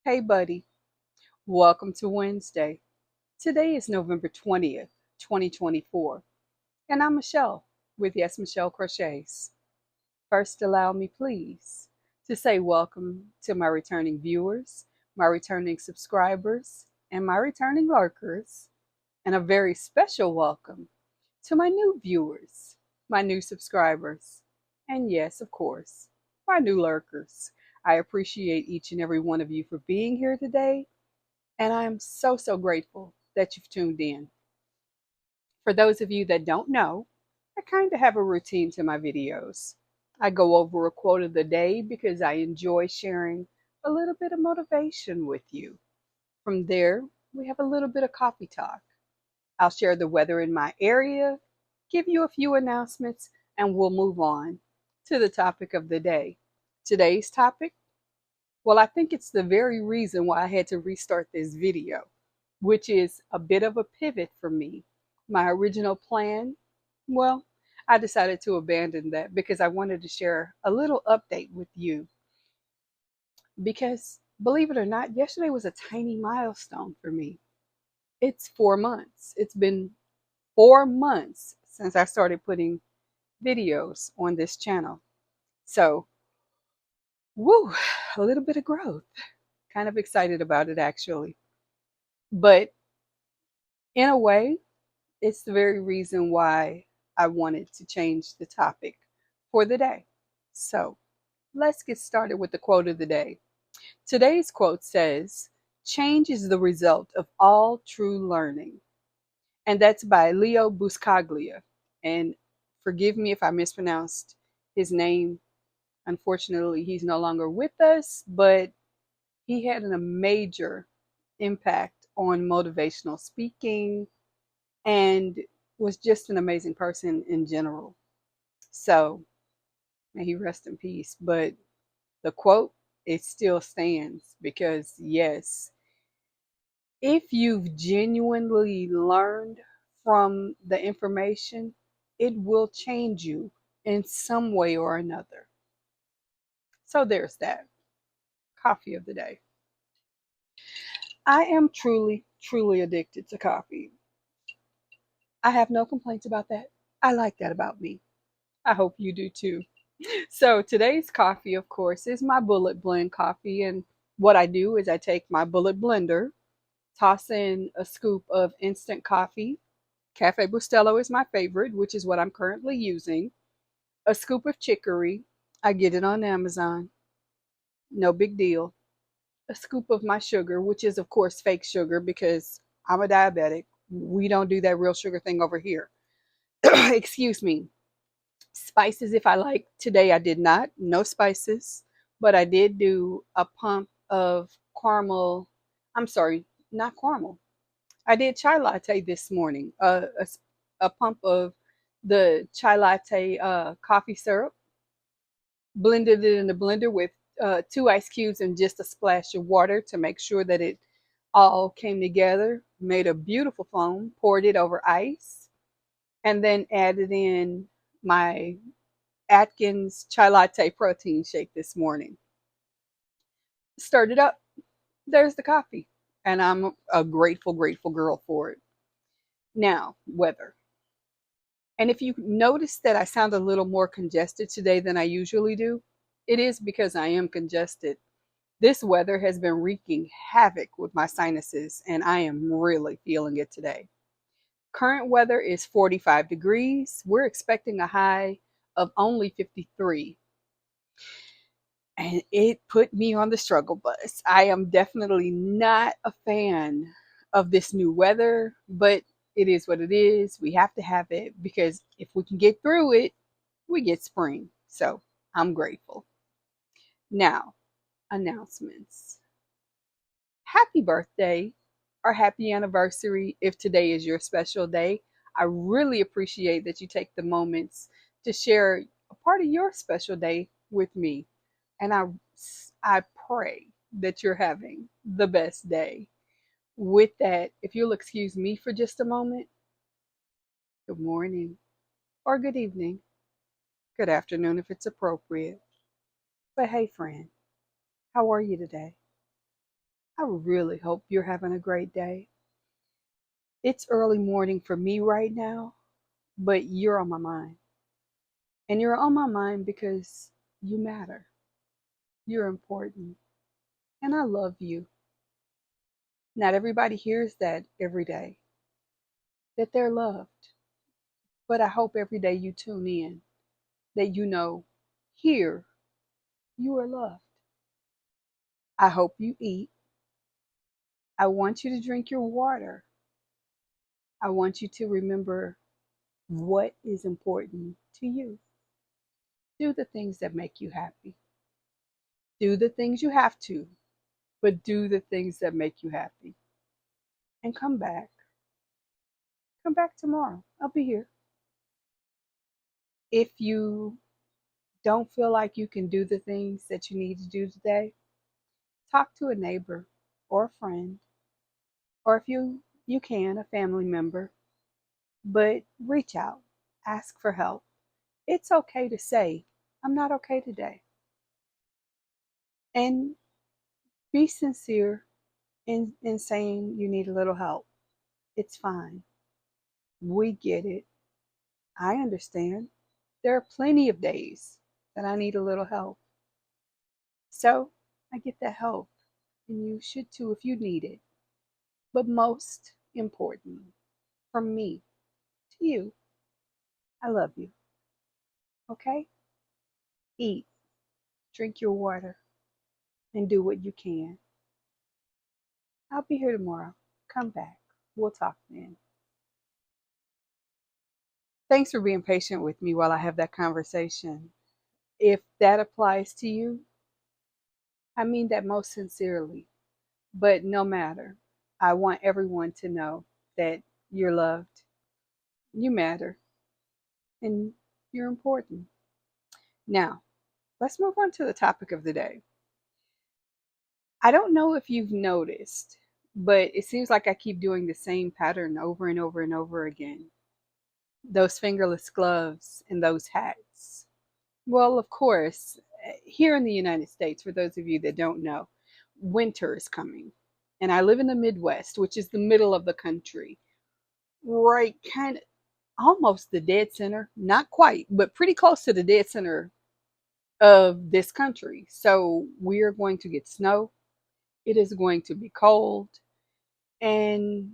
Hey, buddy. Welcome to Wednesday. Today is November 20th, 2024, and I'm Michelle with Yesmichellecrochets. Crochets. First, allow me, please, to say welcome to my returning viewers, my returning subscribers, and my returning lurkers, and a very special welcome to my new viewers, my new subscribers, and yes, of course, my new lurkers. I appreciate each and every one of you for being here today, and I'm so grateful that you've tuned in. For those of you that don't know, I kind of have a routine to my videos. I go over a quote of the day because I enjoy sharing a little bit of motivation with you. From there, we have a little bit of coffee talk. I'll share the weather in my area, give you a few announcements, and we'll move on to the topic of the day. Today's topic, well, I think it's the very reason why I had to restart this video, which is a bit of a pivot for me. My original plan, well, I decided to abandon that because I wanted to share a little update with you. Because believe it or not, yesterday was a tiny milestone for me. It's 4 months. It's been 4 months since I started putting videos on this channel. So, woo, a little bit of growth. Kind of excited about it actually. But in a way, it's the very reason why I wanted to change the topic for the day. So let's get started with the quote of the day. Today's quote says, "Change is the result of all true learning." And that's by Leo Buscaglia. And forgive me if I mispronounced his name. Unfortunately, he's no longer with us, but he had a major impact on motivational speaking and was just an amazing person in general. So may he rest in peace. But the quote, it still stands because, yes, if you've genuinely learned from the information, it will change you in some way or another. So there's that. Coffee of the day. I am truly addicted to coffee. I have no complaints about that. I like that about me. I hope you do too. So today's coffee, of course, is my bullet blend coffee. And what I do is I take my bullet blender, toss in a scoop of instant coffee. Cafe Bustelo is my favorite, which is what I'm currently using. A scoop of chicory. I get it on Amazon. No big deal. A scoop of my sugar, which is, of course, fake sugar because I'm a diabetic. We don't do that real sugar thing over here. Excuse me. Spices if I like. Today I did not. No spices. But I did do a pump of caramel. I'm sorry, not caramel. I did chai latte this morning. A pump of the chai latte coffee syrup. Blended it in the blender with 2 ice cubes and just a splash of water to make sure that it all came together. Made a beautiful foam. Poured it over ice. And then added in my Atkins chai latte protein shake this morning. Stirred it up. There's the coffee. And I'm a grateful girl for it. Now, weather. And if you notice that I sound a little more congested today than I usually do, it is because I am congested. This weather has been wreaking havoc with my sinuses, and I am really feeling it today. Current weather is 45 degrees. We're expecting a high of only 53. And it put me on the struggle bus. I am definitely not a fan of this new weather, but it is what it is. We have to have it because if we can get through it, we get spring. So I'm grateful. Now, announcements. Happy birthday or happy anniversary if today is your special day. I really appreciate that you take the moments to share a part of your special day with me. And I pray that you're having the best day. With that, if you'll excuse me for just a moment, good morning or good evening, good afternoon if it's appropriate. But hey, friend, how are you today? I really hope you're having a great day. It's early morning for me right now, but you're on my mind. And you're on my mind because you matter. You're important. And I love you. Not everybody hears that every day, that they're loved. But I hope every day you tune in, that you know, here, you are loved. I hope you eat. I want you to drink your water. I want you to remember what is important to you. Do the things that make you happy. Do the things you have to, but do the things that make you happy. And come back. Come back tomorrow. I'll be here. If you don't feel like you can do the things that you need to do today, talk to a neighbor or a friend, or if you can, a family member, but reach out, ask for help. It's okay to say, I'm not okay today. And be sincere in saying you need a little help. It's fine. We get it. I understand. There are plenty of days that I need a little help. So I get that help. And you should too if you need it. But most important, from me to you, I love you. Okay? Eat, drink your water, and do what you can. I'll be here tomorrow. Come back. We'll talk then. Thanks for being patient with me while I have that conversation. If that applies to you, I mean that most sincerely. But no matter, I want everyone to know that you're loved, you matter, and you're important. Now, let's move on to the topic of the day. I don't know if you've noticed, but it seems like I keep doing the same pattern over and over and over again. Those fingerless gloves and those hats. Well, of course, here in the United States, for those of you that don't know, winter is coming. And I live in the Midwest, which is the middle of the country, right kind of almost the dead center, not quite, but pretty close to the dead center of this country. So we are going to get snow. It is going to be cold. And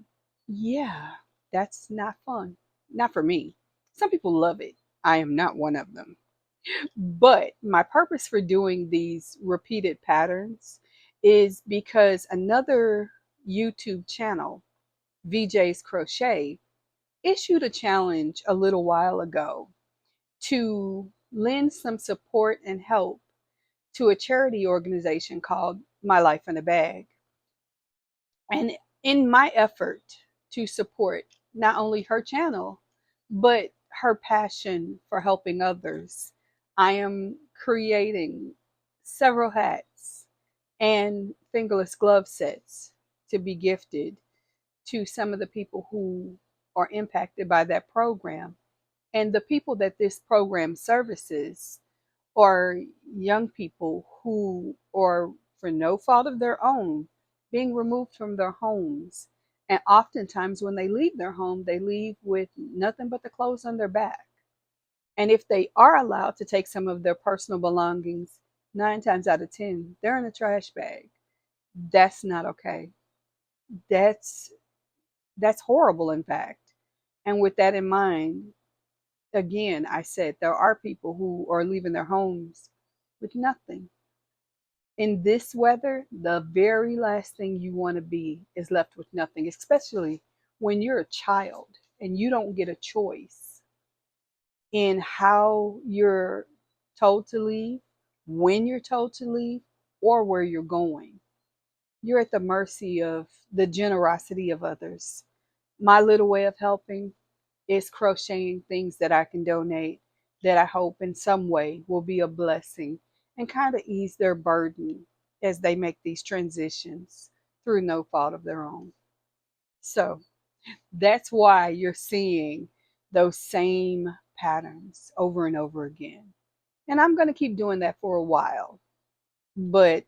yeah, that's not fun. Not for me. Some people love it. I am not one of them. But my purpose for doing these repeated patterns is because another YouTube channel, ViJai's Crochet, issued a challenge a little while ago to lend some support and help to a charity organization called My Life in a Bag. And in my effort to support not only her channel, but her passion for helping others, I am creating several hats and fingerless glove sets to be gifted to some of the people who are impacted by that program. And the people that this program services are young people who are, for no fault of their own, being removed from their homes. And oftentimes, when they leave their home, they leave with nothing but the clothes on their back. And if they are allowed to take some of their personal belongings, 9 times out of 10, they're in a trash bag. That's not okay. That's that's horrible, in fact. And with that in mind, again, I said there are people who are leaving their homes with nothing. In this weather, the very last thing you want to be is left with nothing, especially when you're a child and you don't get a choice in how you're told to leave, when you're told to leave, or where you're going. You're at the mercy of the generosity of others. My little way of helping is crocheting things that I can donate that I hope in some way will be a blessing and kind of ease their burden as they make these transitions through no fault of their own. So that's why you're seeing those same patterns over and over again. And I'm going to keep doing that for a while. But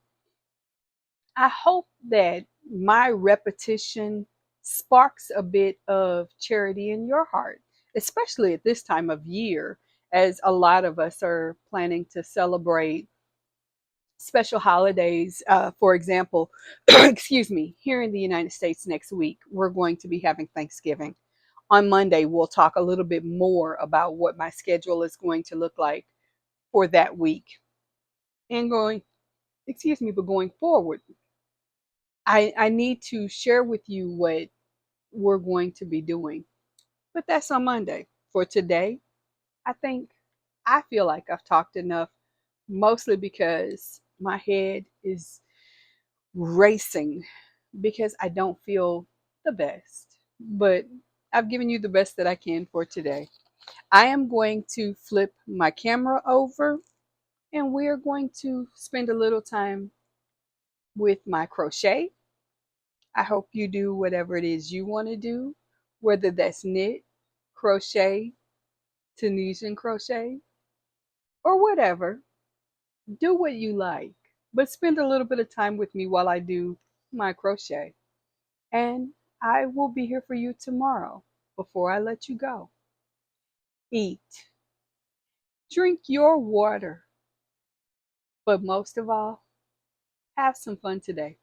I hope that my repetition sparks a bit of charity in your heart, especially at this time of year, as a lot of us are planning to celebrate special holidays. For example, excuse me, here in the United States next week, we're going to be having Thanksgiving. On Monday, we'll talk a little bit more about what my schedule is going to look like for that week. And but going forward, I need to share with you what we're going to be doing. But that's on Monday. For today, I feel like I've talked enough, mostly because my head is racing because I don't feel the best. But I've given you the best that I can for today. I am going to flip my camera over and we're going to spend a little time with my crochet. I hope you do whatever it is you want to do, whether that's knit, crochet, Tunisian crochet, or whatever. Do what you like, but spend a little bit of time with me while I do my crochet. And I will be here for you tomorrow before I let you go. Eat, drink your water, but most of all, have some fun today.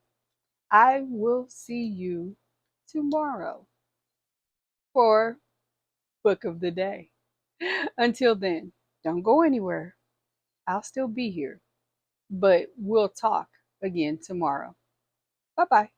I will see you tomorrow for Book of the Day. Until then, don't go anywhere. I'll still be here, but we'll talk again tomorrow. Bye bye.